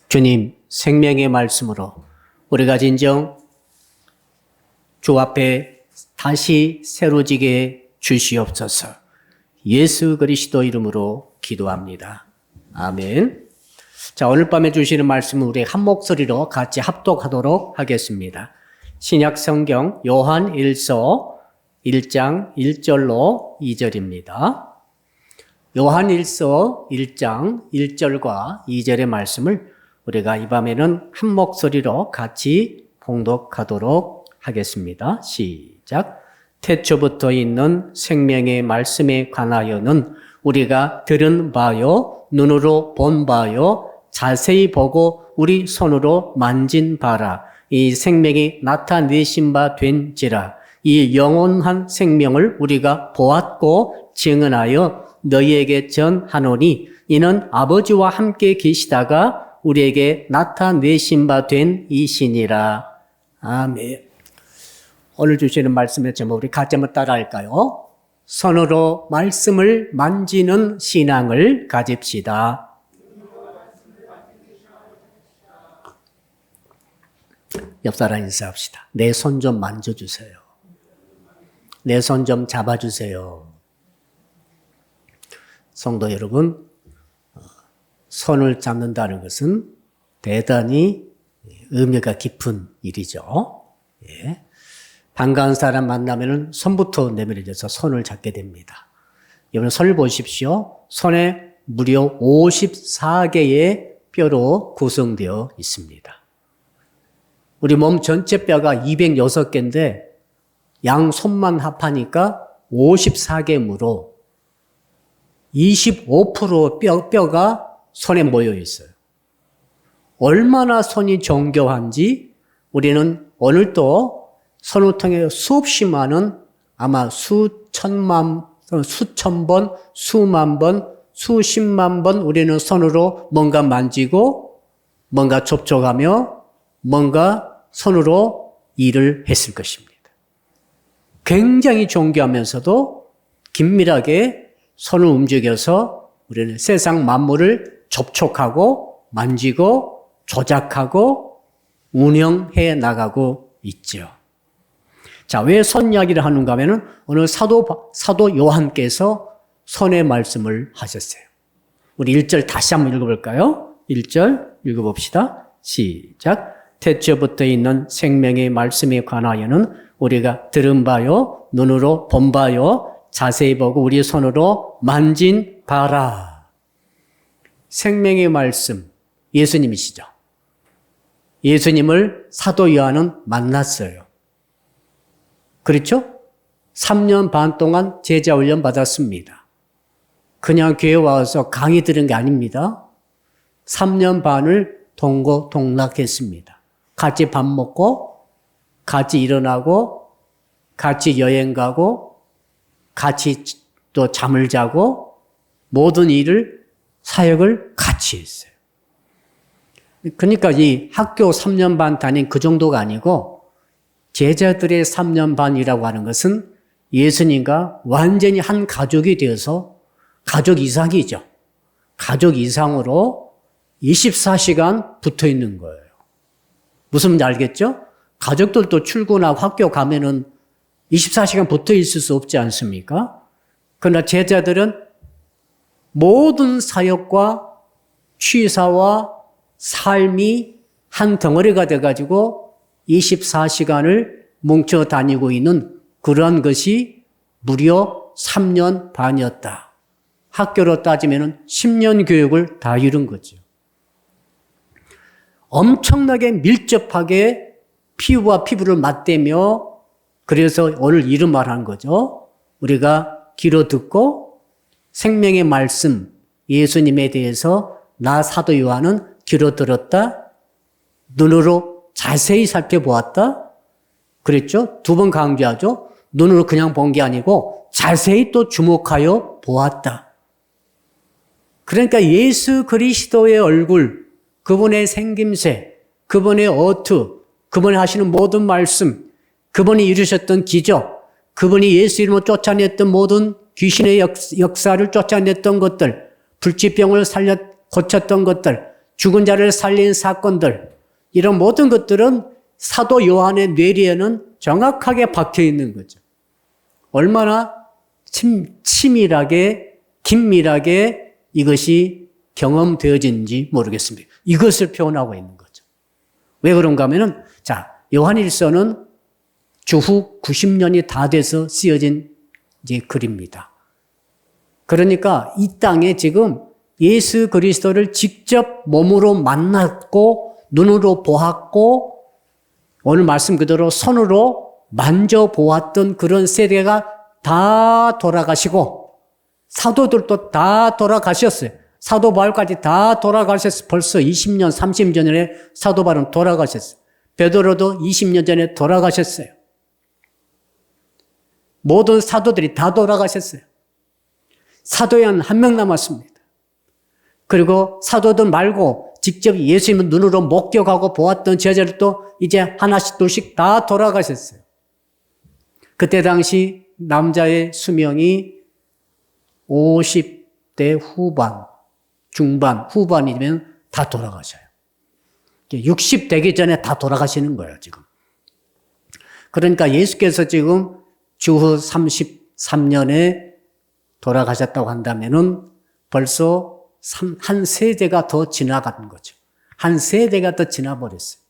주님 생명의 말씀으로 우리가 진정 주 앞에 다시 새로지게 주시옵소서. 예수 그리스도 이름으로 기도합니다. 아멘. 자, 오늘 밤에 주시는 말씀은 우리 한 목소리로 같이 합독하도록 하겠습니다. 신약 성경 요한 1서 1장 1절로 2절입니다. 요한 1서 1장 1절과 2절의 말씀을 우리가 이 밤에는 한 목소리로 같이 봉독하도록 하겠습니다. 시작. 태초부터 있는 생명의 말씀에 관하여는 우리가 들은 바요, 눈으로 본 바요, 자세히 보고 우리 손으로 만진 바라. 이 생명이 나타내신 바 된지라. 이 영원한 생명을 우리가 보았고 증언하여 너희에게 전하노니 이는 아버지와 함께 계시다가 우리에게 나타내신 바 된 이시니라. 아멘. 오늘 주시는 말씀의 제목 우리 같이 한번 따라할까요? 손으로 말씀을 만지는 신앙을 가집시다. 옆 사람 인사합시다. 내 손 좀 만져주세요. 내 손 좀 잡아주세요. 성도 여러분, 손을 잡는다는 것은 대단히 의미가 깊은 일이죠. 예. 반가운 사람 만나면 손부터 내밀어져서 손을 잡게 됩니다. 여러분 손을 보십시오. 손에 무려 54개의 뼈로 구성되어 있습니다. 우리 몸 전체 뼈가 206개인데 양 손만 합하니까 54개므로 25% 뼈가 손에 모여 있어요. 얼마나 손이 정교한지 우리는 오늘도 손을 통해 수없이 많은 아마 수천 번, 수만 번, 수십만 번 우리는 손으로 뭔가 만지고 뭔가 접촉하며 뭔가 손으로 일을 했을 것입니다. 굉장히 정교하면서도 긴밀하게 손을 움직여서 우리는 세상 만물을 접촉하고 만지고 조작하고 운영해 나가고 있죠. 자, 왜 손 이야기를 하는가 하면은 오늘 사도 요한께서 손의 말씀을 하셨어요. 우리 1절 다시 한번 읽어볼까요? 1절 읽어봅시다. 시작. 태초부터 있는 생명의 말씀에 관하여는 우리가 들은 바요, 눈으로 본 바요, 자세히 보고 우리 손으로 만진 바라. 생명의 말씀, 예수님이시죠. 예수님을 사도 요한은 만났어요. 그렇죠? 3년 반 동안 제자 훈련 받았습니다. 그냥 교회 와서 강의 들은 게 아닙니다. 3년 반을 동고동락했습니다. 같이 밥 먹고, 같이 일어나고, 같이 여행 가고, 같이 또 잠을 자고, 모든 일을 사역을 같이 했어요. 그러니까 이 학교 3년 반 다닌 그 정도가 아니고 제자들의 3년 반이라고 하는 것은 예수님과 완전히 한 가족이 되어서 가족 이상이죠. 가족 이상으로 24시간 붙어 있는 거예요. 무슨 말인지 알겠죠? 가족들도 출근하고 학교 가면은 24시간 붙어 있을 수 없지 않습니까? 그러나 제자들은 모든 사역과 취사와 삶이 한 덩어리가 돼가지고 24시간을 뭉쳐 다니고 있는 그런 것이 무려 3년 반이었다. 학교로 따지면 10년 교육을 다 이룬 거죠. 엄청나게 밀접하게 피부와 피부를 맞대며 그래서 오늘 이런 말 한 거죠. 우리가 귀로 듣고 생명의 말씀, 예수님에 대해서 나 사도 요한은 귀로 들었다, 눈으로 자세히 살펴보았다. 그랬죠? 2번 강조하죠. 눈으로 그냥 본 게 아니고 자세히 또 주목하여 보았다. 그러니까 예수 그리스도의 얼굴, 그분의 생김새, 그분의 어투, 그분이 하시는 모든 말씀, 그분이 이루셨던 기적, 그분이 예수 이름으로 쫓아냈던 모든 귀신의 역사를 쫓아냈던 것들, 불치병을 고쳤던 것들, 죽은 자를 살린 사건들, 이런 모든 것들은 사도 요한의 뇌리에는 정확하게 박혀 있는 거죠. 얼마나 치밀하게, 긴밀하게 이것이 경험되어진지 모르겠습니다. 이것을 표현하고 있는 거죠. 왜 그런가 하면은, 자, 요한일서는 주후 90년이 다 돼서 쓰여진 이제 글입니다. 그러니까 이 땅에 지금 예수 그리스도를 직접 몸으로 만났고, 눈으로 보았고, 오늘 말씀 그대로 손으로 만져보았던 그런 세대가 다 돌아가시고, 사도들도 다 돌아가셨어요. 사도 바울까지 다 돌아가셨어요. 벌써 20년, 30년 전에 사도 바울은 돌아가셨어요. 베드로도 20년 전에 돌아가셨어요. 모든 사도들이 다 돌아가셨어요. 사도에는 한 명 남았습니다. 그리고 사도들 말고 직접 예수님을 눈으로 목격하고 보았던 제자들도 이제 하나씩 둘씩 다 돌아가셨어요. 그때 당시 남자의 수명이 50대 후반, 중반, 후반이면 다 돌아가셔요. 60 되기 전에 다 돌아가시는 거예요, 지금. 그러니까 예수께서 지금 주후 33년에 돌아가셨다고 한다면은 벌써 한 세대가 더 지나간 거죠. 한 세대가 더 지나버렸어요.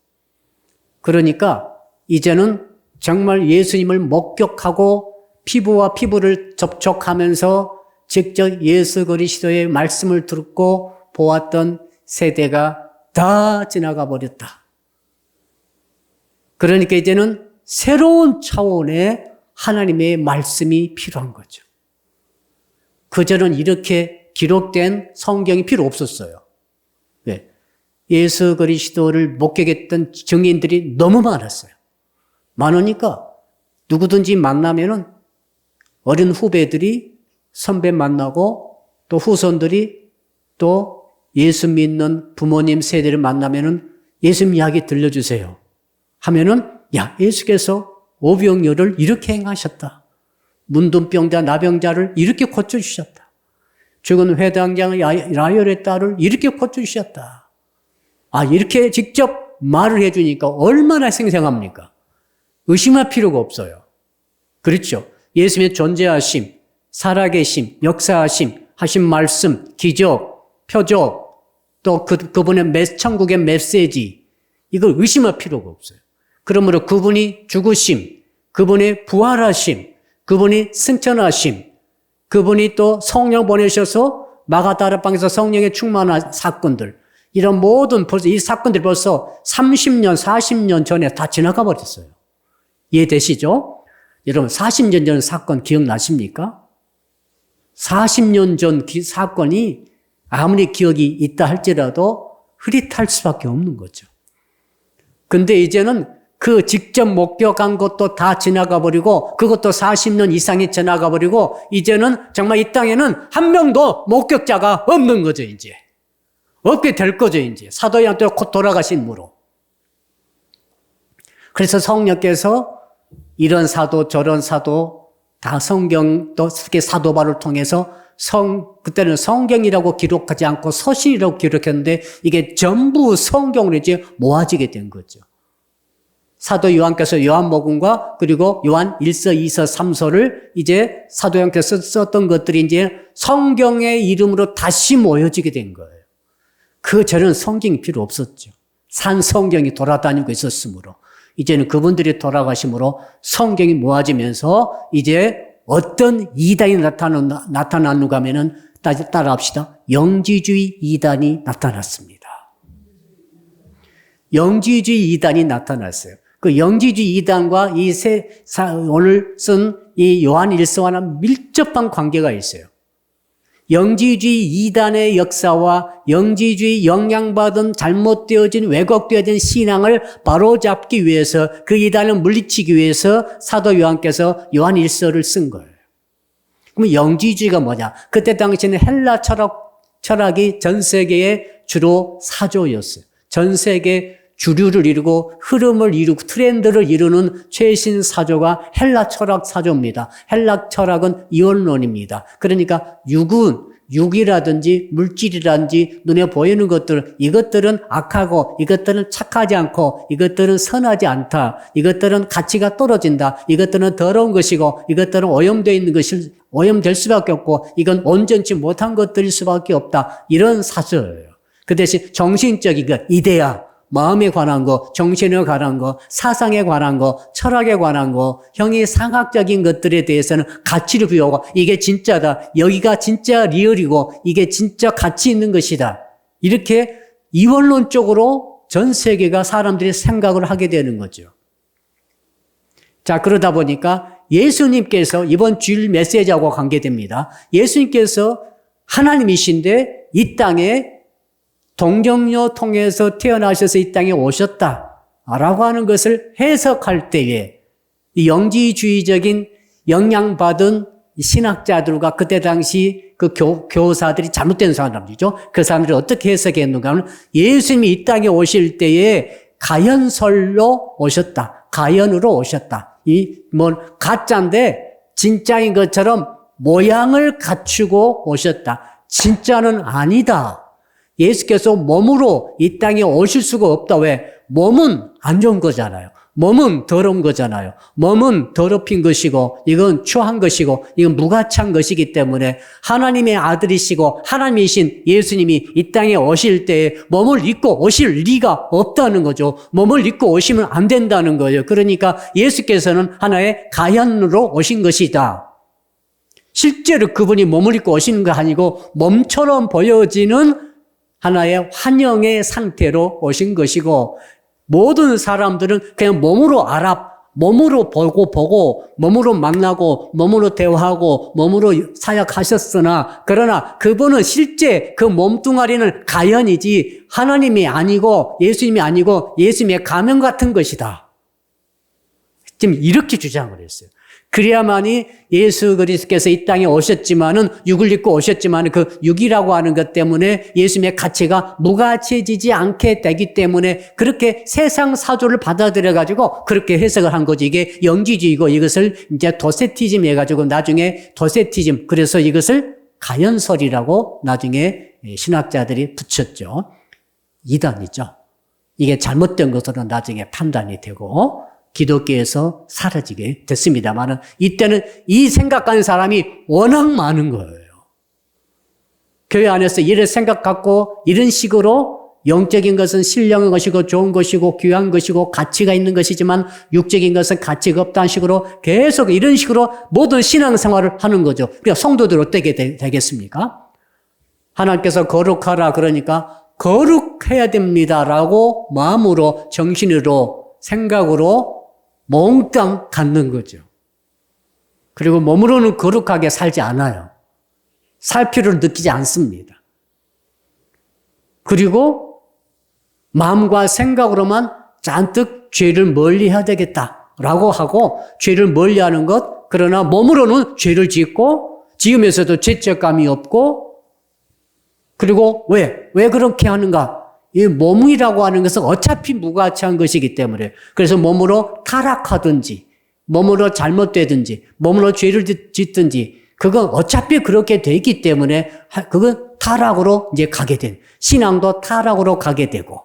그러니까 이제는 정말 예수님을 목격하고 피부와 피부를 접촉하면서 직접 예수 그리스도의 말씀을 듣고 보았던 세대가 다 지나가 버렸다. 그러니까 이제는 새로운 차원의 하나님의 말씀이 필요한 거죠. 그전은 이렇게 기록된 성경이 필요 없었어요. 왜? 예수 그리스도를 목격했던 증인들이 너무 많았어요. 많으니까 누구든지 만나면은 어린 후배들이 선배 만나고 또 후손들이 또 예수 믿는 부모님 세대를 만나면은 예수님 이야기 들려주세요. 하면은 야, 예수께서 오병이어를 이렇게 행하셨다. 문둥병자, 나병자를 이렇게 고쳐주셨다. 죽은 회당장 야열의 딸을 이렇게 고쳐주셨다. 아, 이렇게 직접 말을 해주니까 얼마나 생생합니까? 의심할 필요가 없어요. 그렇죠? 예수님의 존재하심, 살아계심, 역사하심, 하신 말씀, 기적, 표적, 또 그분의 천국의 메시지, 이걸 의심할 필요가 없어요. 그러므로 그분이 죽으심, 그분의 부활하심, 그분이 승천하심, 그분이 또 성령 보내셔서 마가다라방에서 성령에 충만한 사건들, 이런 모든 이 사건들이 벌써 30년, 40년 전에 다 지나가 버렸어요. 이해되시죠? 여러분 40년 전 사건 기억나십니까? 40년 전 사건이 아무리 기억이 있다 할지라도 흐릿할 수밖에 없는 거죠. 근데 이제는 그 직접 목격한 것도 다 지나가 버리고 그것도 40년 이상이 지나가 버리고 이제는 정말 이 땅에는 한 명도 목격자가 없는 거죠, 이제. 없게 될 거죠, 이제. 사도한테 곧 돌아가신 무로. 그래서 성령께서 이런 사도 저런 사도 다 성경 또 특히 사도 바울을 통해서 그때는 성경이라고 기록하지 않고 서신이라고 기록했는데 이게 전부 성경으로 이제 모아지게 된 거죠. 사도 요한께서 요한복음과 그리고 요한 1서, 2서, 3서를 이제 사도 요한께서 썼던 것들이 이제 성경의 이름으로 다시 모여지게 된 거예요. 그 전에는 성경이 필요 없었죠. 산 성경이 돌아다니고 있었으므로. 이제는 그분들이 돌아가심으로 성경이 모아지면서 이제 어떤 이단이 나타났는가 하면은 따라합시다. 영지주의 이단이 나타났습니다. 영지주의 이단이 나타났어요. 그 영지주의 이단과 오늘 쓴 이 요한 1서와는 밀접한 관계가 있어요. 영지주의 이단의 역사와 영지주의 영향받은 잘못되어진 왜곡되어진 신앙을 바로잡기 위해서 그 이단을 물리치기 위해서 사도 요한께서 요한 1서를 쓴 거예요. 그럼 영지주의가 뭐냐? 그때 당시에는 헬라 철학이 전 세계의 주로 사조였어요. 전 세계 주류를 이루고 흐름을 이루고 트렌드를 이루는 최신 사조가 헬라 철학 사조입니다. 헬라 철학은 이원론입니다. 그러니까 육은 육이라든지 물질이라든지 눈에 보이는 것들, 이것들은 악하고 이것들은 착하지 않고 이것들은 선하지 않다. 이것들은 가치가 떨어진다. 이것들은 더러운 것이고 이것들은 오염되어 있는 것이 오염될 수밖에 없고 이건 온전치 못한 것들일 수밖에 없다. 이런 사설이에요. 그 대신 정신적인 것, 이데아, 마음에 관한 거, 정신에 관한 거, 사상에 관한 거, 철학에 관한 거, 형이상학적인 것들에 대해서는 가치를 부여하고 이게 진짜다. 여기가 진짜 리얼이고 이게 진짜 가치 있는 것이다. 이렇게 이원론적으로 전 세계가 사람들이 생각을 하게 되는 거죠. 자, 그러다 보니까 예수님께서 이번 주일 메시지하고 관계됩니다. 예수님께서 하나님이신데 이 땅에 동정녀 통해서 태어나셔서 이 땅에 오셨다라고 하는 것을 해석할 때에 이 영지주의적인 영향받은 신학자들과 그때 당시 그 교사들이 잘못된 사람들이죠. 그 사람들이 어떻게 해석했는가 하면 예수님이 이 땅에 오실 때에 가연설로 오셨다. 가연으로 오셨다. 가짜인데 진짜인 것처럼 모양을 갖추고 오셨다. 진짜는 아니다. 예수께서 몸으로 이 땅에 오실 수가 없다. 왜? 몸은 안 좋은 거잖아요. 몸은 더러운 거잖아요. 몸은 더럽힌 것이고 이건 추한 것이고 이건 무가치한 것이기 때문에 하나님의 아들이시고 하나님이신 예수님이 이 땅에 오실 때에 몸을 입고 오실 리가 없다는 거죠. 몸을 입고 오시면 안 된다는 거예요. 그러니까 예수께서는 하나의 가현으로 오신 것이다. 실제로 그분이 몸을 입고 오시는 거 아니고 몸처럼 보여지는 하나의 환영의 상태로 오신 것이고 모든 사람들은 그냥 몸으로 몸으로 보고 몸으로 만나고 몸으로 대화하고 몸으로 사역하셨으나 그러나 그분은 실제 그 몸뚱아리는 가연이지 하나님이 아니고 예수님이 아니고 예수님의 가면 같은 것이다. 지금 이렇게 주장을 했어요. 그래야만이 예수 그리스도께서 이 땅에 오셨지만은 육을 입고 오셨지만 그 육이라고 하는 것 때문에 예수님의 가치가 무가치해지지 않게 되기 때문에 그렇게 세상 사조를 받아들여 가지고 그렇게 해석을 한 거지. 이게 영지주의고 이것을 이제 도세티즘 해가지고 나중에 도세티즘 그래서 이것을 가연설이라고 나중에 신학자들이 붙였죠. 이단이죠. 이게 잘못된 것으로 나중에 판단이 되고 기독교에서 사라지게 됐습니다만은 이때는 이 생각하는 사람이 워낙 많은 거예요. 교회 안에서 이런 생각 갖고 이런 식으로 영적인 것은 신령한 것이고 좋은 것이고 귀한 것이고 가치가 있는 것이지만 육적인 것은 가치가 없다는 식으로 계속 이런 식으로 모든 신앙생활을 하는 거죠. 그러니까 성도들 어떻게 되겠습니까? 하나님께서 거룩하라 그러니까 거룩해야 됩니다라고 마음으로 정신으로 생각으로 몽땅 갖는 거죠. 그리고 몸으로는 거룩하게 살지 않아요. 살 필요를 느끼지 않습니다. 그리고 마음과 생각으로만 잔뜩 죄를 멀리해야 되겠다라고 하고 죄를 멀리하는 것 그러나 몸으로는 죄를 짓고 지으면서도 죄책감이 없고 그리고 왜 그렇게 하는가? 이 몸이라고 하는 것은 어차피 무가치한 것이기 때문에 그래서 몸으로 타락하든지 몸으로 잘못되든지 몸으로 죄를 짓든지 그건 어차피 그렇게 돼 있기 때문에 그건 타락으로 이제 가게 된 신앙도 타락으로 가게 되고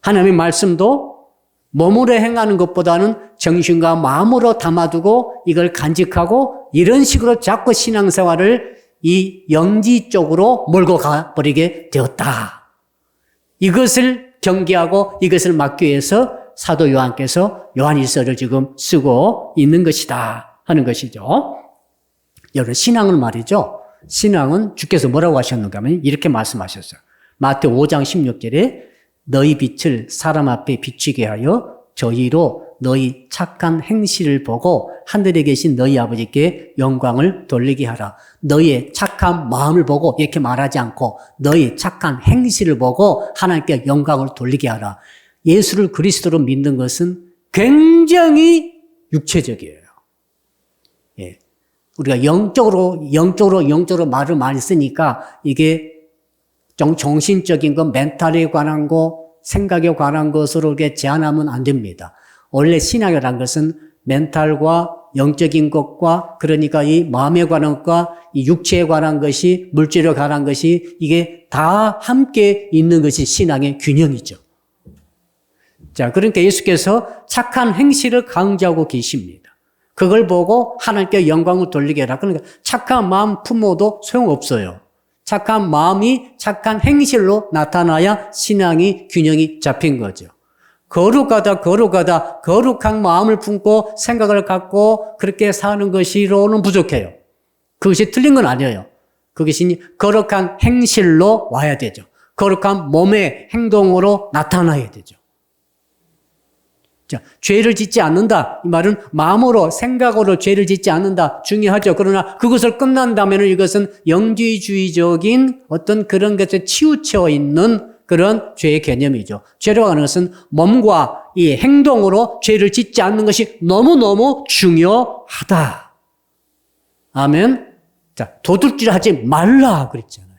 하나님의 말씀도 몸으로 행하는 것보다는 정신과 마음으로 담아두고 이걸 간직하고 이런 식으로 자꾸 신앙생활을 이 영지 쪽으로 몰고 가버리게 되었다. 이것을 경계하고 이것을 막기 위해서 사도 요한께서 요한일서를 지금 쓰고 있는 것이다 하는 것이죠. 여러분 신앙은 말이죠. 신앙은 주께서 뭐라고 하셨는가 하면 이렇게 말씀하셨어요. 마태오 5장 16절에 너희 빛을 사람 앞에 비추게 하여 저희로 너희 착한 행실을 보고 하늘에 계신 너희 아버지께 영광을 돌리게 하라. 너희의 착한 마음을 보고 이렇게 말하지 않고 너희 착한 행실을 보고 하나님께 영광을 돌리게 하라. 예수를 그리스도로 믿는 것은 굉장히 육체적이에요. 예. 우리가 영적으로 말을 많이 쓰니까 이게 정신적인 것, 멘탈에 관한 거, 생각에 관한 것으로 이렇게 제한하면 안 됩니다. 원래 신앙이라는 것은 멘탈과 영적인 것과 그러니까 이 마음에 관한 것과 이 육체에 관한 것이 물질에 관한 것이 이게 다 함께 있는 것이 신앙의 균형이죠. 자, 그러니까 예수께서 착한 행실을 강조하고 계십니다. 그걸 보고 하나님께 영광을 돌리게 해라. 그러니까 착한 마음 품어도 소용없어요. 착한 마음이 착한 행실로 나타나야 신앙이 균형이 잡힌 거죠. 거룩하다 거룩한 마음을 품고 생각을 갖고 그렇게 사는 것이로는 부족해요. 그것이 틀린 건 아니에요. 그것이 거룩한 행실로 와야 되죠. 거룩한 몸의 행동으로 나타나야 되죠. 자, 죄를 짓지 않는다. 이 말은 마음으로 생각으로 죄를 짓지 않는다. 중요하죠. 그러나 그것을 끝난다면 이것은 영지주의적인 어떤 그런 것에 치우쳐 있는 그런 죄의 개념이죠. 죄라고 하는 것은 몸과 이 행동으로 죄를 짓지 않는 것이 너무너무 중요하다. 아멘. 자, 도둑질하지 말라 그랬잖아요.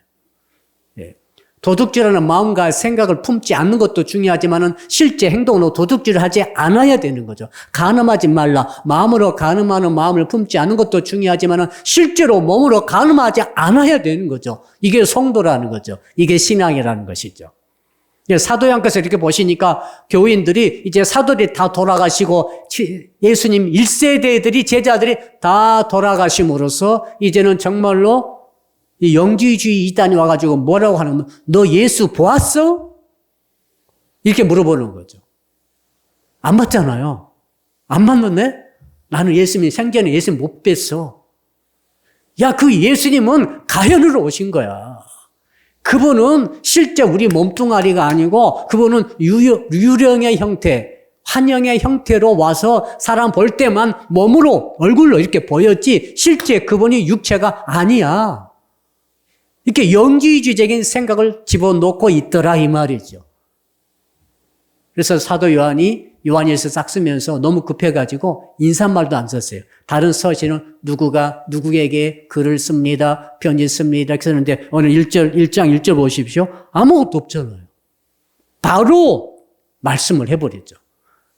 예. 도둑질하는 마음과 생각을 품지 않는 것도 중요하지만은 실제 행동으로 도둑질을 하지 않아야 되는 거죠. 간음하지 말라. 마음으로 간음하는 마음을 품지 않는 것도 중요하지만은 실제로 몸으로 간음하지 않아야 되는 거죠. 이게 성도라는 거죠. 이게 신앙이라는 것이죠. 사도양께서 이렇게 보시니까 교인들이 이제 사도들이 다 돌아가시고 예수님 1세대들이 제자들이 다 돌아가심으로써 이제는 정말로 이 영지주의 이단이 와가지고 뭐라고 하는 너 예수 보았어? 이렇게 물어보는 거죠. 안 봤잖아요. 안 봤는데 나는 예수님 생전에 예수님 못 뵀어. 야, 그 예수님은 가현으로 오신 거야. 그분은 실제 우리 몸뚱아리가 아니고 그분은 유령의 형태, 환영의 형태로 와서 사람 볼 때만 몸으로 얼굴로 이렇게 보였지 실제 그분이 육체가 아니야. 이렇게 영지주의적인 생각을 집어넣고 있더라 이 말이죠. 그래서 사도 요한일서 싹 쓰면서 너무 급해가지고 인사말도 안 썼어요. 다른 서신은 누구가 누구에게 글을 씁니다. 편지 씁니다. 이렇게 쓰는데 오늘 1장 1절 보십시오. 아무것도 없잖아요. 바로 말씀을 해버렸죠.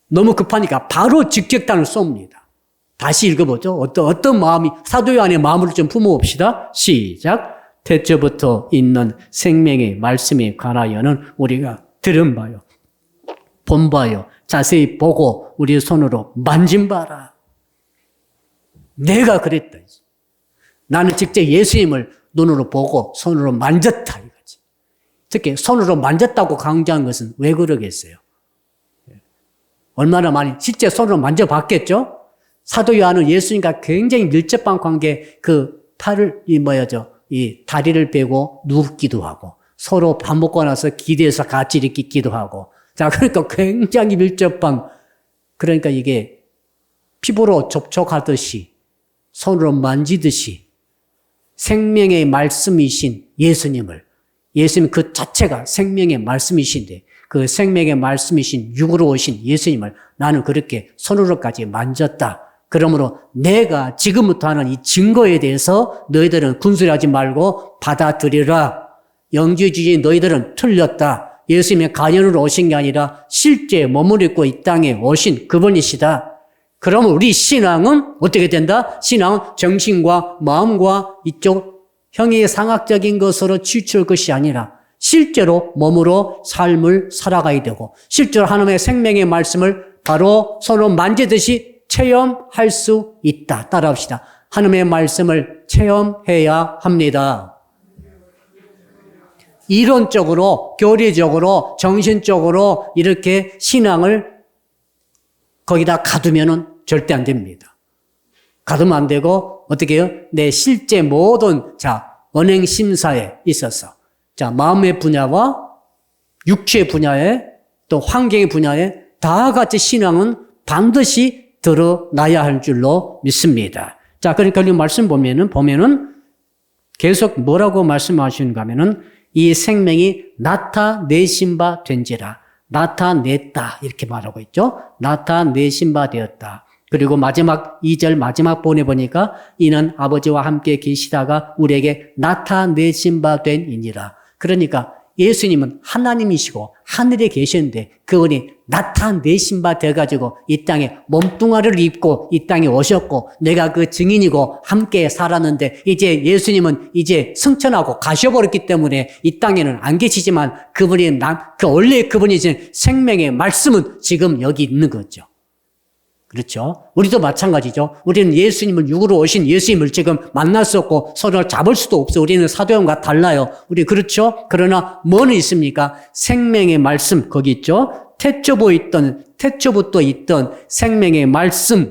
너무 급하니까 바로 직격탄을 쏩니다. 다시 읽어보죠. 어떤 마음이 사도 요한의 마음을 좀 품어봅시다. 시작. 태초부터 있는 생명의 말씀에 관하여는 우리가 들은 바요. 본 바요. 자세히 보고 우리 손으로 만진 바라. 내가 그랬다. 나는 직접 예수님을 눈으로 보고 손으로 만졌다. 이거지. 특히 손으로 만졌다고 강조한 것은 왜 그러겠어요? 얼마나 많이 실제 손으로 만져봤겠죠? 사도 요한은 예수님과 굉장히 밀접한 관계 그 팔을 이 다리를 베고 눕기도 하고 서로 밥 먹고 나서 기대서 같이 이렇게 기도하고 자, 그러니까 굉장히 밀접한, 그러니까 이게 피부로 접촉하듯이, 손으로 만지듯이 생명의 말씀이신 예수님 그 자체가 생명의 말씀이신데 그 생명의 말씀이신 육으로 오신 예수님을 나는 그렇게 손으로까지 만졌다. 그러므로 내가 지금부터 하는 이 증거에 대해서 너희들은 군소리하지 말고 받아들이라. 영지주의 너희들은 틀렸다. 예수님의 가현으로 오신 게 아니라 실제 몸을 입고 이 땅에 오신 그분이시다. 그러면 우리 신앙은 어떻게 된다? 신앙은 정신과 마음과 이쪽 형의 상학적인 것으로 치우칠 것이 아니라 실제로 몸으로 삶을 살아가야 되고 실제로 하나님의 생명의 말씀을 바로 손으로 만지듯이 체험할 수 있다. 따라합시다. 하나님의 말씀을 체험해야 합니다. 이론적으로, 교리적으로, 정신적으로 이렇게 신앙을 거기다 가두면은 절대 안 됩니다. 가두면 안 되고, 어떻게 해요? 내 실제 모든, 언행 심사에 있어서, 마음의 분야와 육체의 분야에 또 환경의 분야에 다 같이 신앙은 반드시 드러나야 할 줄로 믿습니다. 그러니까 이 말씀 보면은 계속 뭐라고 말씀하시는가 하면은 이 생명이 나타내신 바 된지라. 나타냈다. 이렇게 말하고 있죠. 나타내신 바 되었다. 그리고 마지막 2절 마지막 보내보니까 이는 아버지와 함께 계시다가 우리에게 나타내신 바 된이니라. 그러니까 예수님은 하나님이시고 하늘에 계시는데 그분이 나타내신 바 돼가지고 이 땅에 몸뚱아리를 입고 이 땅에 오셨고 내가 그 증인이고 함께 살았는데 이제 예수님은 이제 승천하고 가셔버렸기 때문에 이 땅에는 안 계시지만 그분이 원래 그분이신 생명의 말씀은 지금 여기 있는 거죠. 그렇죠? 우리도 마찬가지죠. 우리는 예수님을 육으로 오신 예수님을 지금 만날 수 없고 서로 잡을 수도 없어. 우리는 사도행과 달라요. 우리 그렇죠? 그러나 뭐는 있습니까? 생명의 말씀 거기 있죠. 태초부터 있던 생명의 말씀이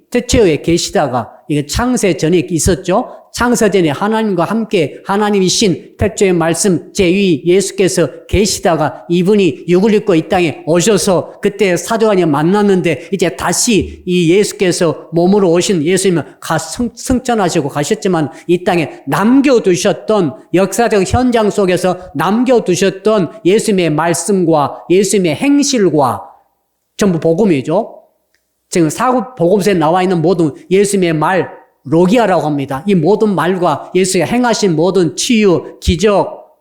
태초에 계시다가 이게 창세 전에 있었죠. 창세 전에 하나님과 함께 하나님이신 태초의 말씀 제2 예수께서 계시다가 이분이 육을 입고 이 땅에 오셔서 그때 사도안이 만났는데 이제 다시 이 예수께서 몸으로 오신 예수님은 승천하시고 가셨지만 이 땅에 남겨두셨던 역사적 현장 속에서 남겨두셨던 예수님의 말씀과 예수님의 행실과 전부 복음이죠. 지금 복음서에 나와 있는 모든 예수님의 말 로기아라고 합니다. 이 모든 말과 예수가 행하신 모든 치유, 기적,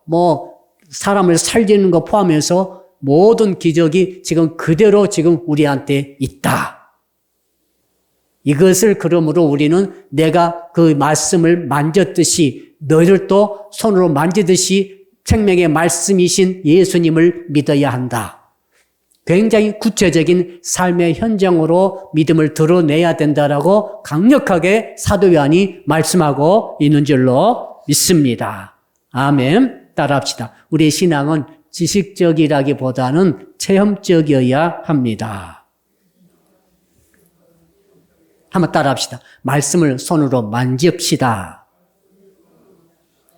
사람을 살리는 거 포함해서 모든 기적이 지금 그대로 지금 우리한테 있다. 이것을 그러므로 우리는 내가 그 말씀을 만졌듯이 너희들도 손으로 만지듯이 생명의 말씀이신 예수님을 믿어야 한다. 굉장히 구체적인 삶의 현장으로 믿음을 드러내야 된다라고 강력하게 사도 요한이 말씀하고 있는 줄로 믿습니다. 아멘. 따라합시다. 우리의 신앙은 지식적이라기보다는 체험적이어야 합니다. 한번 따라합시다. 말씀을 손으로 만집시다.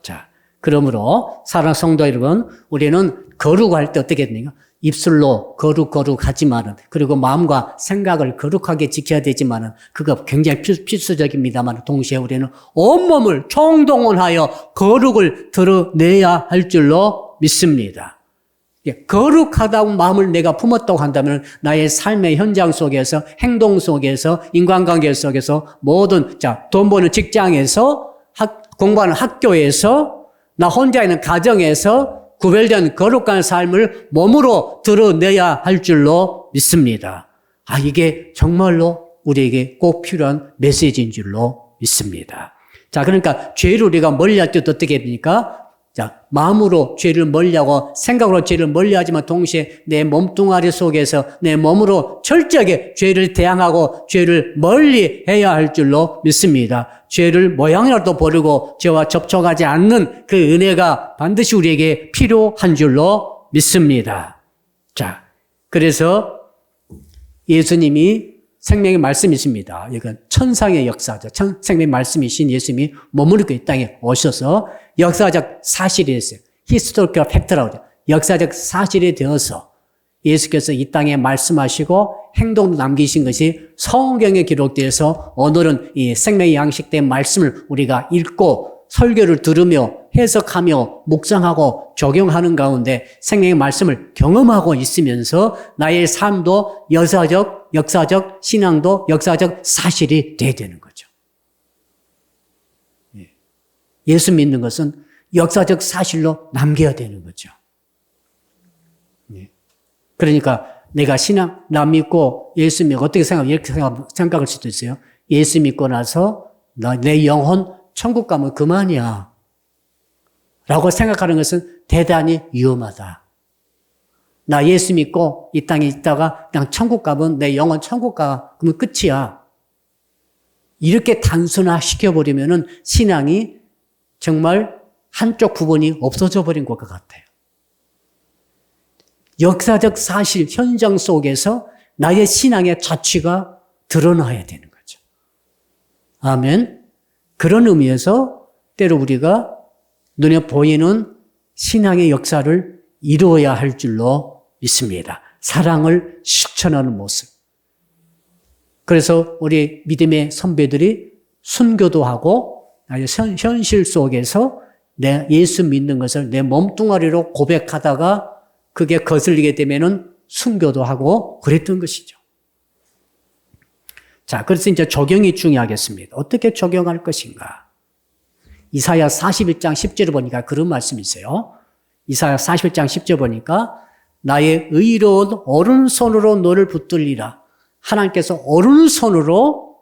자, 그러므로 사랑하는 성도 여러분, 우리는 거룩할 때 어떻게 됩니까? 입술로 거룩하지만은, 그리고 마음과 생각을 거룩하게 지켜야 되지만은, 그거 굉장히 필수적입니다만, 동시에 우리는 온몸을 총동원하여 거룩을 드러내야 할 줄로 믿습니다. 거룩하다고 마음을 내가 품었다고 한다면, 나의 삶의 현장 속에서, 행동 속에서, 인간관계 속에서, 돈 버는 직장에서, 공부하는 학교에서, 나 혼자 있는 가정에서, 구별된 거룩한 삶을 몸으로 드러내야 할 줄로 믿습니다. 이게 정말로 우리에게 꼭 필요한 메시지인 줄로 믿습니다. 자, 그러니까 죄를 우리가 멀리할 때도 어떻게 됩니까? 자, 마음으로 죄를 멀리하고 생각으로 죄를 멀리하지만 동시에 내 몸뚱아리 속에서 내 몸으로 철저하게 죄를 대항하고 죄를 멀리해야 할 줄로 믿습니다. 죄를 모양이라도 버리고 죄와 접촉하지 않는 그 은혜가 반드시 우리에게 필요한 줄로 믿습니다. 자, 그래서 예수님이 생명의 말씀이십니다. 이건 천상의 역사죠. 생명의 말씀이신 예수님이 머무르고 이 땅에 오셔서 역사적 사실이 됐어요. 히스토리컬 팩트라고 하죠. 역사적 사실이 되어서 예수께서 이 땅에 말씀하시고 행동도 남기신 것이 성경에 기록되어서 오늘은 이 생명의 양식된 말씀을 우리가 읽고 설교를 들으며 해석하며 묵상하고 적용하는 가운데 생명의 말씀을 경험하고 있으면서 나의 삶도 역사적 신앙도 역사적 사실이 돼야 되는 거죠. 예수 믿는 것은 역사적 사실로 남겨야 되는 거죠. 그러니까 내가 나 믿고 예수 믿고 어떻게 이렇게 생각할 수도 있어요. 예수 믿고 나서 내 영혼 천국 가면 그만이야 라고 생각하는 것은 대단히 위험하다. 나 예수 믿고 이 땅에 있다가 그냥 천국 가면 내 영혼 천국 가 그러면 끝이야. 이렇게 단순화시켜버리면은 신앙이 정말 한쪽 부분이 없어져 버린 것 같아요. 역사적 사실, 현장 속에서 나의 신앙의 자취가 드러나야 되는 거죠. 아멘. 그런 의미에서 때로 우리가 눈에 보이는 신앙의 역사를 이루어야 할 줄로 믿습니다. 사랑을 실천하는 모습. 그래서 우리 믿음의 선배들이 순교도 하고 현실 속에서 내 예수 믿는 것을 내 몸뚱아리로 고백하다가 그게 거슬리게 되면은 순교도 하고 그랬던 것이죠. 자, 그래서 이제 적용이 중요하겠습니다. 어떻게 적용할 것인가? 이사야 41장 10절을 보니까 그런 말씀이 있어요. 이사야 41장 10절 보니까 나의 의로운 오른손으로 너를 붙들리라. 하나님께서 오른손으로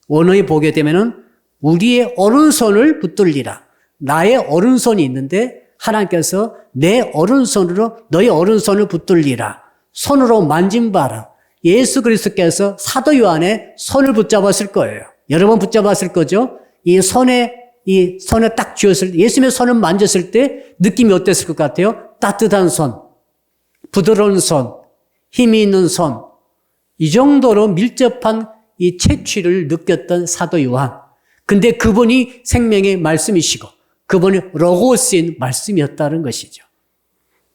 원어에 보게 되면은 우리의 오른손을 붙들리라. 나의 오른손이 있는데 하나님께서 내 오른손으로 너의 오른손을 붙들리라. 손으로 만짐봐라. 예수 그리스도께서 사도 요한의 손을 붙잡았을 거예요. 여러 번 붙잡았을 거죠. 이 손에 딱 쥐었을 때, 예수님의 손을 만졌을 때 느낌이 어땠을 것 같아요? 따뜻한 손, 부드러운 손, 힘이 있는 손. 이 정도로 밀접한 이 채취를 느꼈던 사도 요한. 근데 그분이 생명의 말씀이시고 그분이 로고스인 말씀이었다는 것이죠.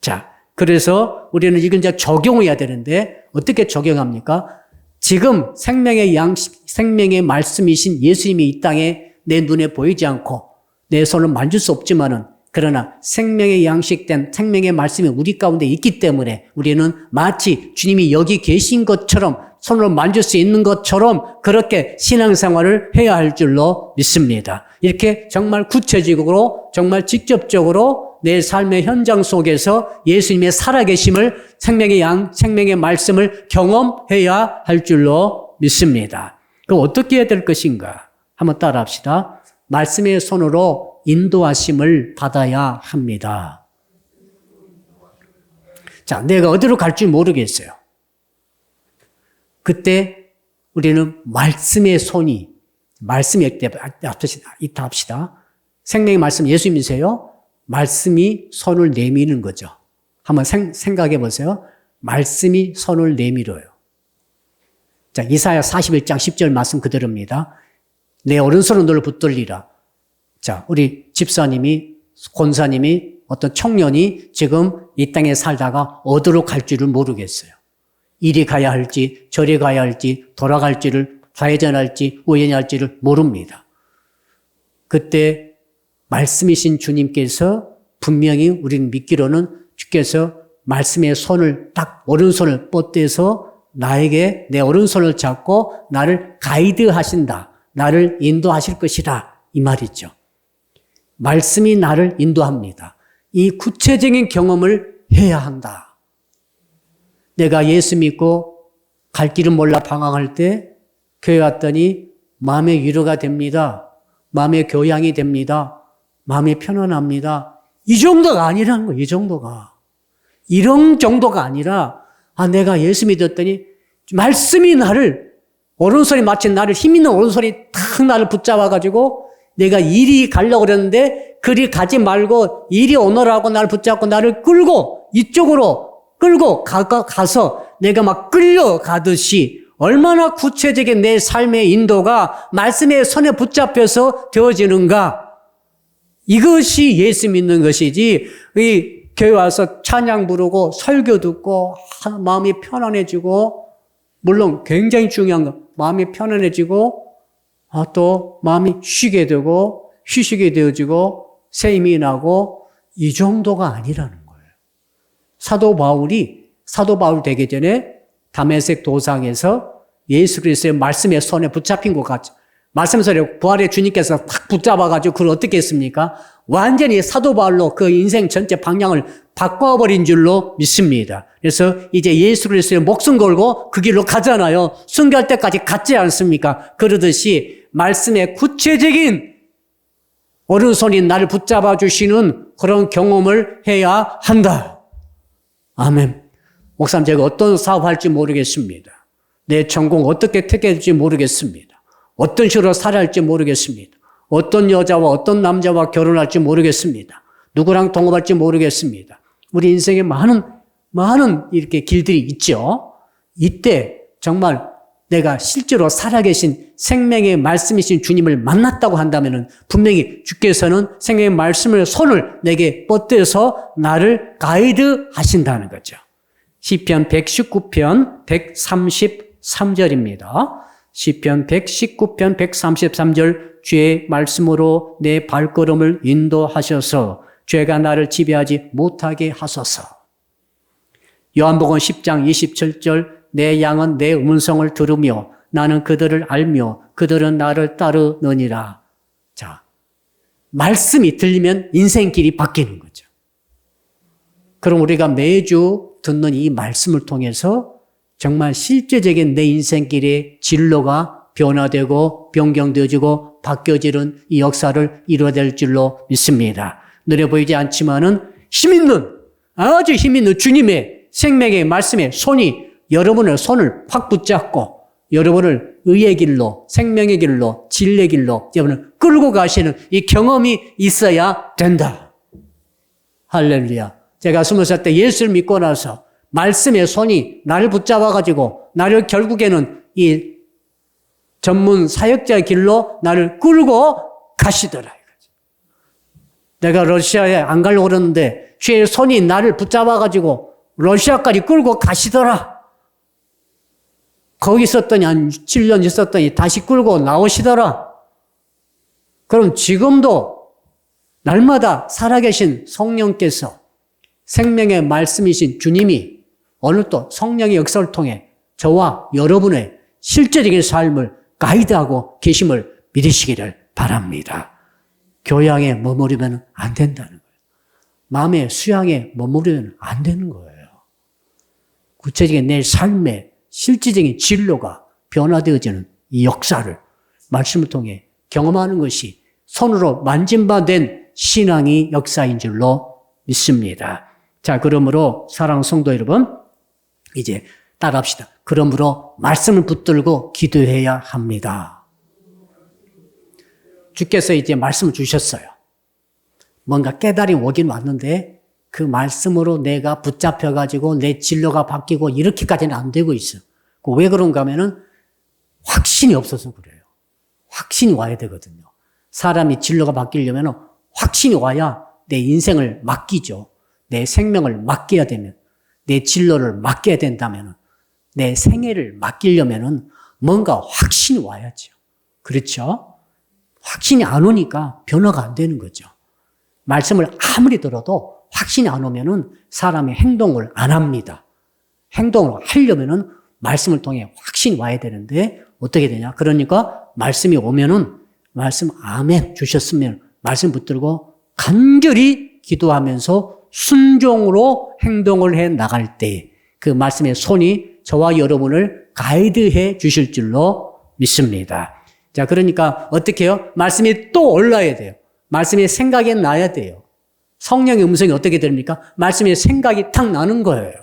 자, 그래서 우리는 이걸 이제 적용해야 되는데 어떻게 적용합니까? 지금 생명의 말씀이신 예수님이 이 땅에 내 눈에 보이지 않고 내 손을 만질 수 없지만은 그러나 생명의 양식된 생명의 말씀이 우리 가운데 있기 때문에 우리는 마치 주님이 여기 계신 것처럼 손으로 만질 수 있는 것처럼 그렇게 신앙생활을 해야 할 줄로 믿습니다. 이렇게 정말 구체적으로 정말 직접적으로 내 삶의 현장 속에서 예수님의 살아계심을 생명의 말씀을 경험해야 할 줄로 믿습니다. 그럼 어떻게 해야 될 것인가? 한번 따라합시다. 말씀의 손으로 인도하심을 받아야 합니다. 자, 내가 어디로 갈지 모르겠어요. 그때 우리는 말씀의 손이, 말씀이 이따 합시다. 생명의 말씀 예수님이세요? 말씀이 손을 내미는 거죠. 한번 생각해 보세요. 말씀이 손을 내밀어요. 자, 이사야 41장 10절 말씀 그대로입니다. 내 오른손은 너를 붙들리라. 자, 우리 집사님이, 권사님이, 어떤 청년이 지금 이 땅에 살다가 어디로 갈지를 모르겠어요. 이리 가야 할지, 저리 가야 할지, 돌아갈지를, 좌회전할지, 우회전할지를 모릅니다. 그때 말씀이신 주님께서 분명히 우리는 믿기로는 주께서 말씀의 손을 딱 오른손을 뻗대서 나에게 내 오른손을 잡고 나를 가이드 하신다. 나를 인도하실 것이다. 이 말이죠. 말씀이 나를 인도합니다. 이 구체적인 경험을 해야 한다. 내가 예수 믿고 갈 길을 몰라 방황할 때 교회 왔더니 마음의 위로가 됩니다. 마음의 교양이 됩니다. 마음이 편안합니다. 이 정도가 아니라는 거예요. 이 정도가. 이런 정도가 아니라 내가 예수 믿었더니 말씀이 나를 오른손이 마치 나를 힘 있는 오른손이 탁 나를 붙잡아가지고 내가 이리 가려고 그랬는데 그리 가지 말고 이리 오너라고 나를 붙잡고 나를 끌고 이쪽으로 끌고 가서 내가 막 끌려가듯이 얼마나 구체적인 내 삶의 인도가 말씀의 손에 붙잡혀서 되어지는가. 이것이 예수 믿는 것이지 이 교회 와서 찬양 부르고 설교 듣고 마음이 편안해지고 물론 굉장히 중요한 거 마음이 편안해지고 또 마음이 쉬게 되고 휴식이 되어지고 새 힘이 나고 이 정도가 아니라는 거예요. 사도 바울 되기 전에 다메섹 도상에서 예수 그리스도의 말씀의 손에 붙잡힌 것 같죠. 말씀 손에 부활의 주님께서 탁 붙잡아가지고 그걸 어떻게 했습니까? 완전히 사도 바울로 그 인생 전체 방향을 바꿔버린 줄로 믿습니다. 그래서 이제 예수 그리스도의 목숨 걸고 그 길로 가잖아요. 순교할 때까지 갔지 않습니까? 그러듯이 말씀의 구체적인 오른손이 나를 붙잡아 주시는 그런 경험을 해야 한다. 아멘. 목사님, 제가 어떤 사업할지 모르겠습니다. 내 전공 어떻게 택할지 모르겠습니다. 어떤 식으로 살아야 할지 모르겠습니다. 어떤 여자와 어떤 남자와 결혼할지 모르겠습니다. 누구랑 동업할지 모르겠습니다. 우리 인생에 많은 이렇게 길들이 있죠. 이때 정말 내가 실제로 살아계신 생명의 말씀이신 주님을 만났다고 한다면 분명히 주께서는 생명의 말씀을 손을 내게 뻗대서 나를 가이드 하신다는 거죠. 시편 119편 133절입니다. 시편 119편 133절 주의 말씀으로 내 발걸음을 인도하셔서 죄가 나를 지배하지 못하게 하소서. 요한복음 10장 27절 내 양은 내 음성을 들으며 나는 그들을 알며 그들은 나를 따르느니라. 자, 말씀이 들리면 인생길이 바뀌는 거죠. 그럼 우리가 매주 듣는 이 말씀을 통해서 정말 실제적인 내 인생길의 진로가 변화되고 변경되어지고 바뀌어지는 이 역사를 이루어낼 줄로 믿습니다. 눈에 보이지 않지만은 아주 힘 있는 주님의 생명의 말씀에 손이 여러분의 손을 확 붙잡고 여러분을 의의 길로, 생명의 길로, 진리의 길로 여러분을 끌고 가시는 이 경험이 있어야 된다. 할렐루야. 제가 20살 때 예수를 믿고 나서 말씀의 손이 나를 붙잡아가지고 나를 결국에는 이 전문 사역자의 길로 나를 끌고 가시더라. 내가 러시아에 안 가려고 그러는데 주의 손이 나를 붙잡아가지고 러시아까지 끌고 가시더라. 거기 있었더니 한 7년 있었더니 다시 끌고 나오시더라. 그럼 지금도 날마다 살아계신 성령께서 생명의 말씀이신 주님이 오늘 또 성령의 역사를 통해 저와 여러분의 실제적인 삶을 가이드하고 계심을 믿으시기를 바랍니다. 교양에 머무르면 안 된다는 거예요. 마음의 수양에 머무르면 안 되는 거예요. 구체적인 내 삶의 실질적인 진로가 변화되어지는 이 역사를 말씀을 통해 경험하는 것이 손으로 만진바된 신앙이 역사인 줄로 믿습니다. 자, 그러므로 사랑하는 성도 여러분, 이제 따라합시다. 그러므로 말씀을 붙들고 기도해야 합니다. 주께서 이제 말씀을 주셨어요. 뭔가 깨달음이 오긴 왔는데 그 말씀으로 내가 붙잡혀가지고 내 진로가 바뀌고 이렇게까지는 안 되고 있어. 왜 그런가 하면은 확신이 없어서 그래요. 확신이 와야 되거든요. 사람이 진로가 바뀌려면 확신이 와야 내 인생을 맡기죠. 내 생명을 맡겨야 되면, 내 진로를 맡겨야 된다면, 내 생애를 맡기려면 뭔가 확신이 와야죠. 그렇죠? 확신이 안 오니까 변화가 안 되는 거죠. 말씀을 아무리 들어도 확신이 안 오면은 사람이 행동을 안 합니다. 행동을 하려면은 말씀을 통해 확신이 와야 되는데 어떻게 되냐? 그러니까 말씀이 오면은 말씀 아멘 주셨으면 말씀 붙들고 간절히 기도하면서 순종으로 행동을 해 나갈 때 그 말씀의 손이 저와 여러분을 가이드해 주실 줄로 믿습니다. 자, 그러니까 어떻게 해요? 말씀이 또 올라야 돼요. 말씀의 생각이 나야 돼요. 성령의 음성이 어떻게 됩니까? 말씀의 생각이 탁 나는 거예요.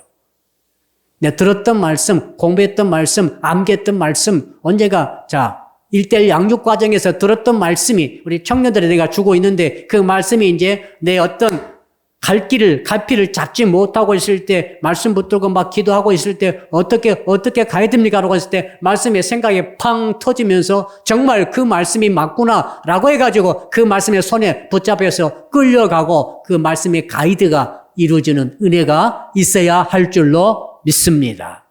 내가 들었던 말씀, 공부했던 말씀, 암기했던 말씀, 언제가, 자, 1:1 양육 과정에서 들었던 말씀이 우리 청년들에 내가 주고 있는데 그 말씀이 이제 내 어떤 갈피를 잡지 못하고 있을 때 말씀 붙들고 막 기도하고 있을 때 어떻게 가야 됩니까? 라고 했을 때 말씀의 생각이 팡 터지면서 정말 그 말씀이 맞구나 라고 해가지고 그 말씀의 손에 붙잡혀서 끌려가고 그 말씀의 가이드가 이루어지는 은혜가 있어야 할 줄로 믿습니다.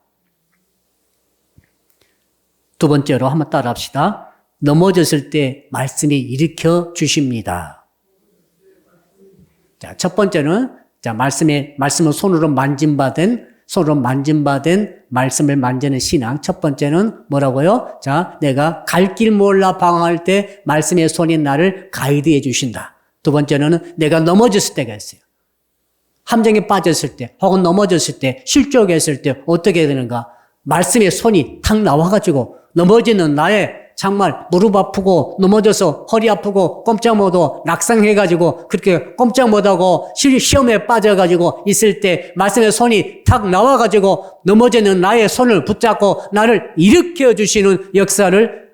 두 번째로 한번 따라 합시다. 넘어졌을 때 말씀이 일으켜 주십니다. 자, 첫 번째는, 자, 말씀을 손으로 만진바된 말씀을 만지는 신앙. 첫 번째는 뭐라고요? 자, 내가 갈 길 몰라 방황할 때 말씀의 손이 나를 가이드해 주신다. 두 번째는 내가 넘어졌을 때가 있어요. 함정에 빠졌을 때, 혹은 넘어졌을 때, 실족했을 때 어떻게 되는가? 말씀의 손이 탁 나와가지고 넘어지는 나의 정말 무릎 아프고 넘어져서 허리 아프고 꼼짝 못하고 낙상해가지고 그렇게 꼼짝 못하고 시험에 빠져가지고 있을 때 말씀의 손이 탁 나와가지고 넘어지는 나의 손을 붙잡고 나를 일으켜 주시는 역사를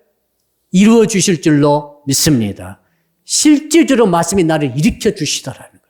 이루어 주실 줄로 믿습니다. 실질적으로 말씀이 나를 일으켜 주시더라는 거죠.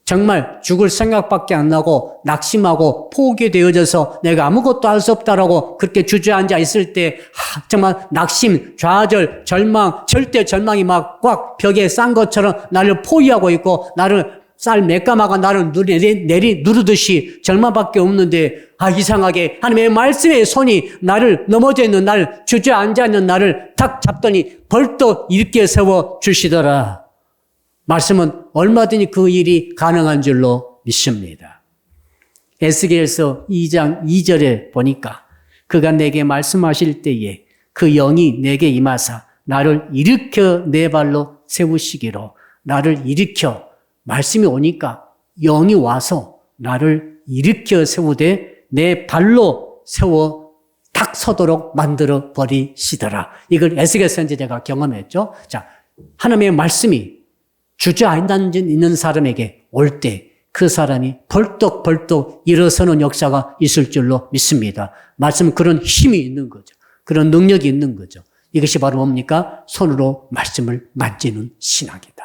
정말 죽을 생각밖에 안 나고 낙심하고 포기되어져서 내가 아무것도 할 수 없다라고 그렇게 주저앉아 있을 때 정말 낙심, 좌절, 절망, 절대 절망이 막 꽉 벽에 싼 것처럼 나를 포위하고 있고 나를 쌀 매까마가 나를 누르듯이 절망밖에 없는데 이상하게 하나님의 말씀의 손이 나를 넘어져 있는 나를 주저앉아 있는 나를 탁 잡더니 벌떡 일으켜 세워 주시더라. 말씀은 얼마든지 그 일이 가능한 줄로 믿습니다. 에스겔서 2장 2절에 보니까 그가 내게 말씀하실 때에 그 영이 내게 임하사 나를 일으켜 내 발로 세우시기로 나를 일으켜 말씀이 오니까 영이 와서 나를 일으켜 세우되 내 발로 세워 탁 서도록 만들어 버리시더라. 이걸 에스겔 선지자가 경험했죠. 자, 하나님의 말씀이 주저앉는 사람에게 올 때 그 사람이 벌떡벌떡 일어서는 역사가 있을 줄로 믿습니다. 말씀은 그런 힘이 있는 거죠. 그런 능력이 있는 거죠. 이것이 바로 뭡니까? 손으로 말씀을 만지는 신앙이다.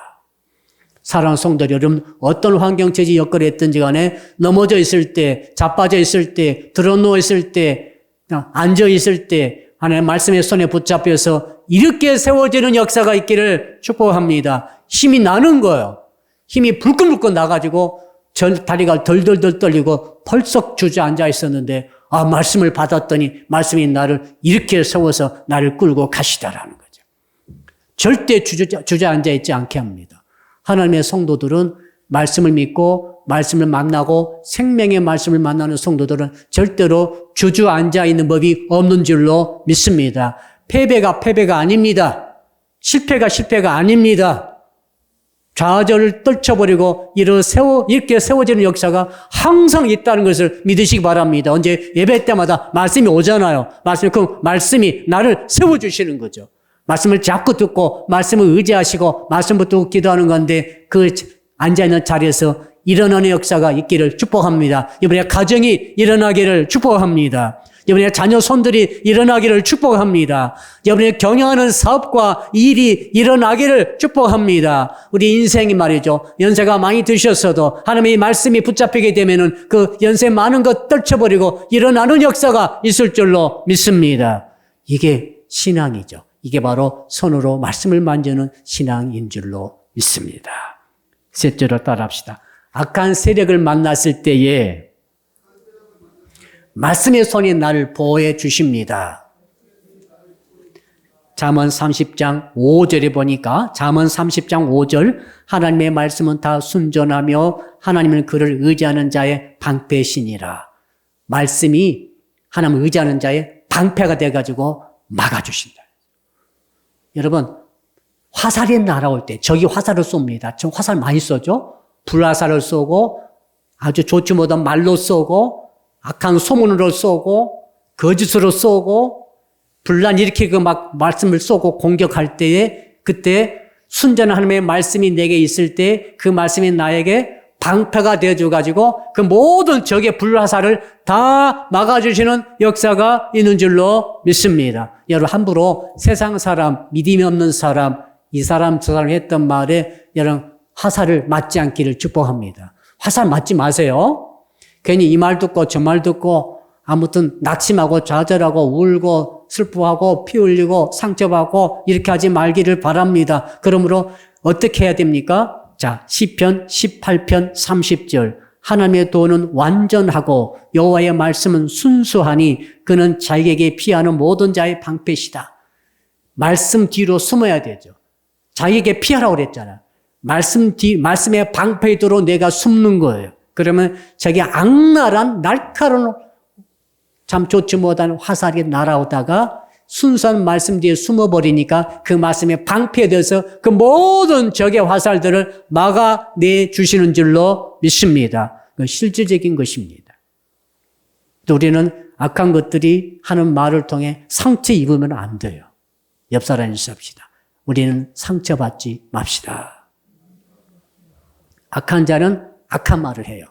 사랑하는 성도 여러분, 어떤 환경체제 여건에 있든지 간에 넘어져 있을 때, 자빠져 있을 때, 드러누워 있을 때, 앉아 있을 때 하나님의 말씀의 손에 붙잡혀서 이렇게 세워지는 역사가 있기를 축복합니다. 힘이 나는 거예요. 힘이 불끈불끈 나가지고 다리가 덜덜덜 떨리고 벌썩 주저앉아 있었는데 말씀을 받았더니 말씀이 나를 이렇게 세워서 나를 끌고 가시다라는 거죠. 절대 주저앉아 있지 않게 합니다. 하나님의 성도들은 말씀을 믿고 말씀을 만나고 생명의 말씀을 만나는 성도들은 절대로 주저앉아 있는 법이 없는 줄로 믿습니다. 패배가 아닙니다. 실패가 아닙니다. 좌절을 떨쳐버리고 이렇게 세워지는 역사가 항상 있다는 것을 믿으시기 바랍니다. 언제 예배 때마다 말씀이 오잖아요. 그 말씀이 나를 세워주시는 거죠. 말씀을 자꾸 듣고 말씀을 의지하시고 말씀 붙들고 기도하는 건데 그 앉아있는 자리에서 일어나는 역사가 있기를 축복합니다. 이번에 가정이 일어나기를 축복합니다. 이번에 자녀 손들이 일어나기를 축복합니다. 이번에 경영하는 사업과 일이 일어나기를 축복합니다. 우리 인생이 말이죠. 연세가 많이 드셨어도 하나님의 말씀이 붙잡히게 되면은 그 연세 많은 것 떨쳐버리고 일어나는 역사가 있을 줄로 믿습니다. 이게 신앙이죠. 이게 바로 손으로 말씀을 만지는 신앙인 줄로 믿습니다. 셋째로 따라합시다. 악한 세력을 만났을 때에 말씀의 손이 나를 보호해 주십니다. 잠언 30장 5절에 보니까 잠언 30장 5절 하나님의 말씀은 다 순전하며 하나님은 그를 의지하는 자의 방패시니라. 말씀이 하나님을 의지하는 자의 방패가 돼가지고 막아주신다. 여러분 화살이 날아올 때 적이 화살을 쏩니다. 저 화살 많이 쏘죠. 불화살을 쏘고 아주 좋지 못한 말로 쏘고 악한 소문으로 쏘고 거짓으로 쏘고 분란 일으키고 막 말씀을 쏘고 공격할 때에 그때 순전한 하나님의 말씀이 내게 있을 때 그 말씀이 나에게 방패가 되어줘가지고 그 모든 적의 불화살을 다 막아주시는 역사가 있는 줄로 믿습니다. 여러분 함부로 세상 사람, 믿음이 없는 사람, 이 사람 저 사람 했던 말에 여러분 화살을 맞지 않기를 축복합니다. 화살 맞지 마세요. 괜히 이 말 듣고 저 말 듣고 아무튼 낙심하고 좌절하고 울고 슬퍼하고 피 흘리고 상처받고 이렇게 하지 말기를 바랍니다. 그러므로 어떻게 해야 됩니까? 자, 시편 18편 30절 하나님의 도는 완전하고 여호와의 말씀은 순수하니 그는 자기에게 피하는 모든 자의 방패시다. 말씀 뒤로 숨어야 되죠. 자기에게 피하라고 그랬잖아요. 말씀의 방패 뒤로 내가 숨는 거예요. 그러면 자기 악랄한 날카로운 참 좋지 못한 화살이 날아오다가 순수한 말씀 뒤에 숨어버리니까 그 말씀에 방패되어서 그 모든 적의 화살들을 막아내 주시는 줄로 믿습니다. 그 실질적인 것입니다. 또 우리는 악한 것들이 하는 말을 통해 상처 입으면 안 돼요. 옆 사람이 쌉시다. 우리는 상처받지 맙시다. 악한 자는 악한 말을 해요.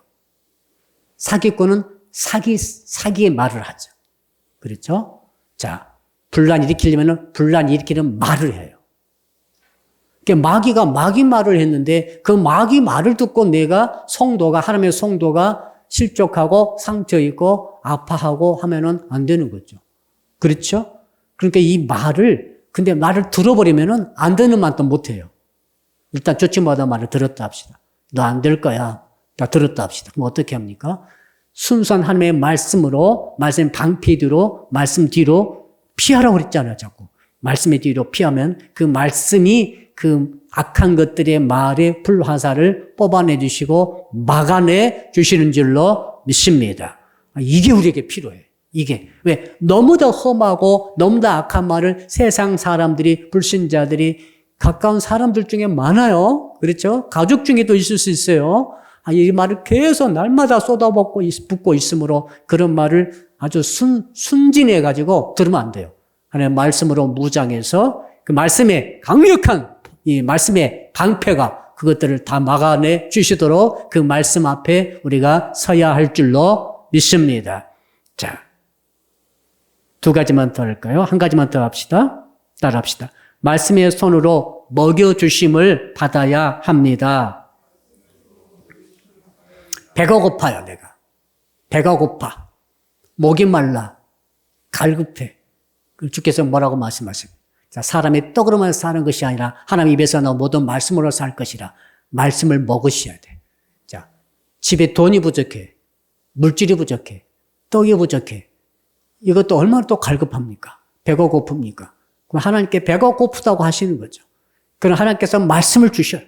사기꾼은 사기의 말을 하죠. 그렇죠? 자, 분란 일으키려면 분란 일으키는 말을 해요. 마귀가 마귀 말을 했는데 그 마귀 말을 듣고 내가 하나님의 성도가 실족하고 상처 입고 아파하고 하면은 안 되는 거죠. 그렇죠? 그러니까 근데 말을 들어버리면은 안 되는 말도 못 해요. 일단 좋지 못한 말을 들었다 합시다. 너 안 될 거야. 다 들었다 합시다. 그럼 어떻게 합니까? 순수한 하나님의 말씀으로, 말씀 방패 뒤로, 말씀 뒤로 피하라고 그랬잖아요, 자꾸. 말씀의 뒤로 피하면 그 말씀이 그 악한 것들의 말의 불화살을 뽑아내 주시고 막아내 주시는 줄로 믿습니다. 이게 우리에게 필요해요. 이게. 왜? 너무 더 험하고 너무 더 악한 말을 세상 사람들이, 불신자들이 가까운 사람들 중에 많아요. 그렇죠? 가족 중에도 있을 수 있어요. 이 말을 계속 날마다 쏟아붓고 붓고 있으므로 그런 말을 아주 순진해가지고 들으면 안 돼요. 하나님의 말씀으로 무장해서 그 말씀의 강력한 이 말씀의 방패가 그것들을 다 막아내 주시도록 그 말씀 앞에 우리가 서야 할 줄로 믿습니다. 자, 두 가지만 더 할까요? 한 가지만 더 합시다. 따라합시다. 말씀의 손으로 먹여주심을 받아야 합니다. 배가 고파요, 내가. 배가 고파. 목이 말라. 갈급해. 주께서 뭐라고 말씀하십니까? 자, 사람이 떡으로만 사는 것이 아니라 하나님 입에서 나온 모든 말씀으로 살 것이라 말씀을 먹으셔야 돼. 자, 집에 돈이 부족해. 물질이 부족해. 떡이 부족해. 이것도 얼마나 또 갈급합니까? 배가 고픕니까? 그럼 하나님께 배가 고프다고 하시는 거죠. 그럼 하나님께서 말씀을 주셔요.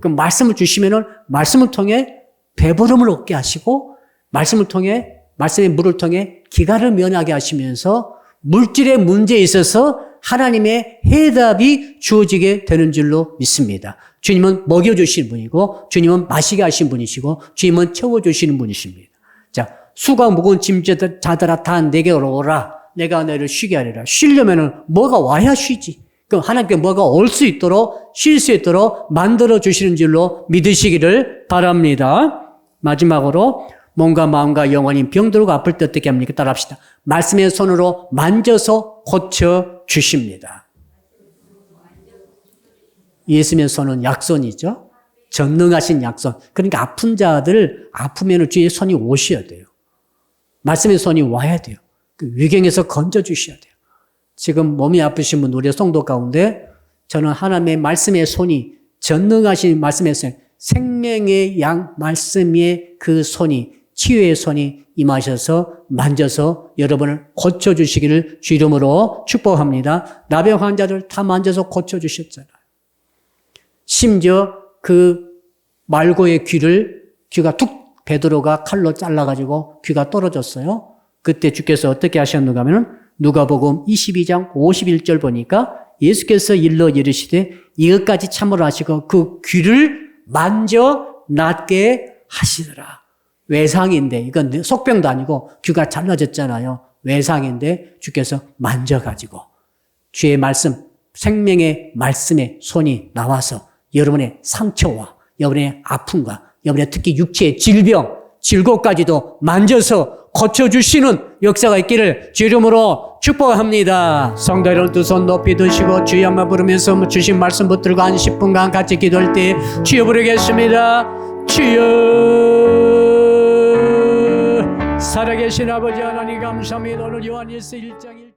그 말씀을 주시면은 말씀을 통해 배부름을 얻게 하시고 말씀을 통해 말씀의 물을 통해 기가를 면하게 하시면서 물질의 문제에 있어서 하나님의 해답이 주어지게 되는 줄로 믿습니다. 주님은 먹여주시는 분이고 주님은 마시게 하신 분이시고 주님은 채워주시는 분이십니다. 자, 수가 무거운 짐자들아 다 내게로 오라. 내가 너희를 쉬게 하리라. 쉬려면은 뭐가 와야 쉬지. 그럼 하나님께 뭐가 올 수 있도록 쉴 수 있도록 만들어 주시는 줄로 믿으시기를 바랍니다. 마지막으로 몸과 마음과 영혼이 병들고 아플 때 어떻게 합니까? 따라합시다. 말씀의 손으로 만져서 고쳐 주십니다. 예수님의 손은 약손이죠. 전능하신 약손. 그러니까 아픈 자들 아프면 주의 손이 오셔야 돼요. 말씀의 손이 와야 돼요. 그 위경에서 건져 주셔야 돼요. 지금 몸이 아프신 분 우리 성도 가운데 저는 하나님의 말씀의 손이 전능하신 말씀의 손, 생명의 말씀의 그 손이 치유의 손이 임하셔서 만져서 여러분을 고쳐주시기를 주 이름으로 축복합니다. 나병 환자들 다 만져서 고쳐주셨잖아요. 심지어 그 말고의 귀가 툭 베드로가 칼로 잘라가지고 귀가 떨어졌어요. 그때 주께서 어떻게 하셨는가 하면 누가복음 22장 51절 보니까 예수께서 일러 이르시되 이것까지 참으로 하시고 그 귀를 만져 낫게 하시더라. 외상인데 이건 속병도 아니고 귀가 잘라졌잖아요. 외상인데 주께서 만져가지고 주의 말씀 생명의 말씀의 손이 나와서 여러분의 상처와 여러분의 아픔과 여러분의 특히 육체의 질병, 질고까지도 만져서 고쳐주시는 역사가 있기를 주 이름으로 축복합니다. 성도 여러분 두 손 높이 드시고 주여만 부르면서 주신 말씀 붙들고 한 10분간 같이 기도할 때 주여 부르겠습니다. 주여 살아계신 아버지 하나님 감사합니다. 오늘 요한일서 1장 1